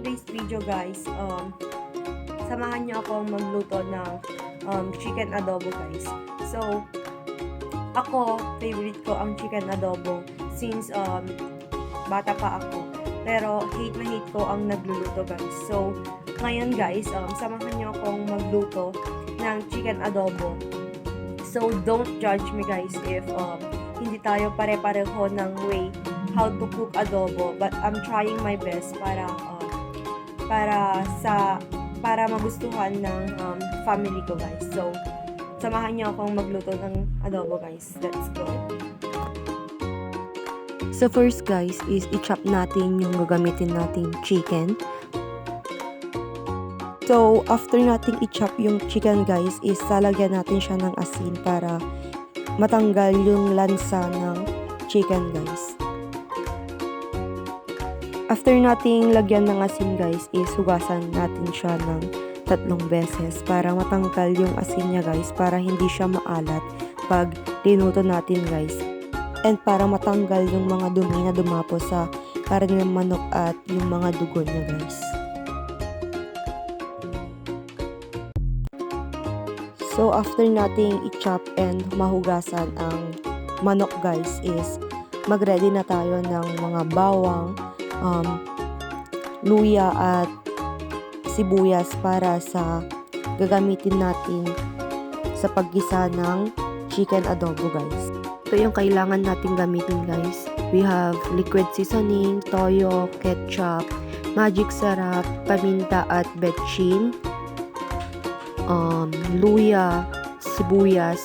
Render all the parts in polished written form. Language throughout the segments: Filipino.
today's video guys, samahan niyo akong magluto ng chicken adobo guys. So, ako, favorite ko ang chicken adobo since bata pa ako. Pero hate na hate ko ang nagluluto guys. So, ngayon guys, samahan niyo akong magluto ng chicken adobo. So, don't judge me guys if hindi tayo pare-pareho ng way how to cook adobo, but I'm trying my best para magustuhan ng family ko guys. So, samahan niyo akong magluto ng adobo guys. Let's go. So first guys is i-chop natin yung gagamitin nating chicken. So after nating i-chop yung chicken guys is lalagyan natin siya ng asin para matanggal yung lansa ng chicken guys. After nating lagyan ng asin guys is hugasan natin siya ng 3 beses para matanggal yung asin niya guys, para hindi siya maalat pag linuto natin guys. And para matanggal yung mga dumi na dumapo sa karne ng manok at yung mga dugo niya guys. So after nating i-chop and mahugasan ang manok guys is mag-ready na tayo ng mga bawang, luya at sibuyas para sa gagamitin natin sa paggisa ng chicken adobo guys. Ito yung kailangan natin gamitin guys. We have liquid seasoning, toyo, ketchup, magic sarap, paminta at betchin, luya, sibuyas,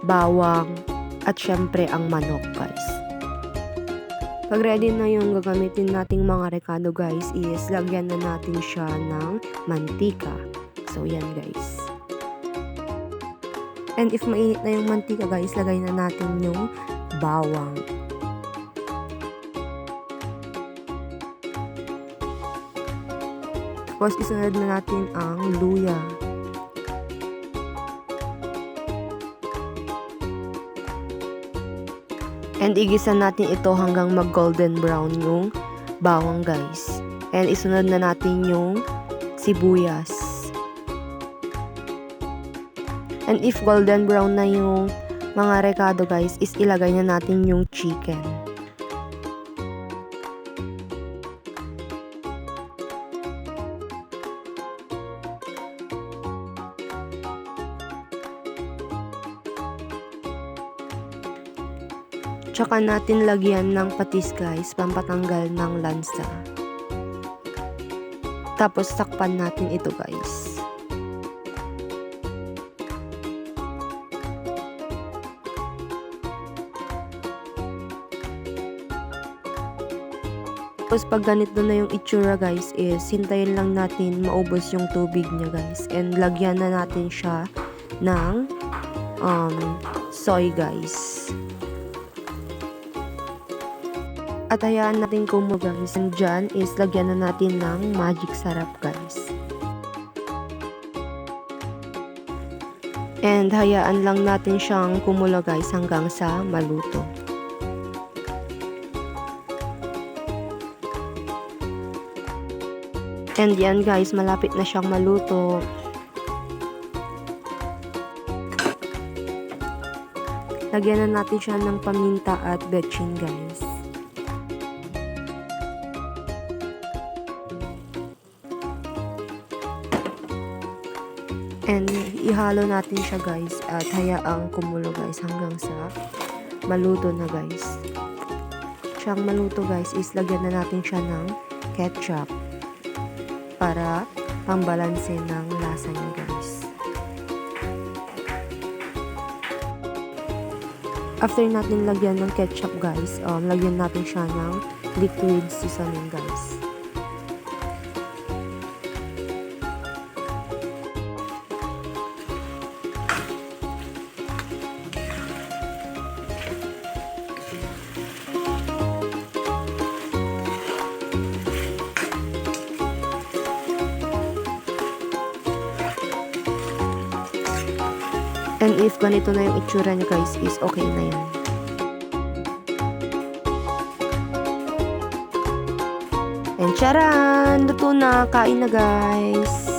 bawang, at syempre ang manok guys. Pag ready na yung gagamitin nating mga rekado guys is lagyan na natin siya ng mantika. So yan guys. And if mainit na yung mantika guys, lagay na natin yung bawang. Tapos isunod na natin ang luya. And igisa natin ito hanggang mag golden brown yung bawang guys. And isunod na natin yung sibuyas. And if golden brown na yung mga rekado guys, is ilagay na natin yung chicken. Tsaka natin lagyan ng patis guys, pampatanggal ng lansa. Tapos takpan natin ito guys. Tapos pag ganito na yung itsura guys is hintayin lang natin maubos yung tubig niya guys. And lagyan na natin siya ng soy guys. At hayaan natin kumulo guys. And dyan is lagyan na natin ng magic sarap guys. And hayaan lang natin siyang kumulo guys hanggang sa maluto. And yan guys, malapit na siyang maluto. Lagyan na natin siya ng paminta at betchin guys. And ihalo natin siya guys at hayaang kumulo guys hanggang sa maluto na guys. Siyang maluto guys is lagyan na natin siya ng ketchup para pambalanse ng lasa niya guys. After natin lagyan ng ketchup guys, lagyan natin siya ng liquid seasoning guys. And if ganito na yung itsura niya guys, is okay na yan. And charan! Luto na! Kain na guys!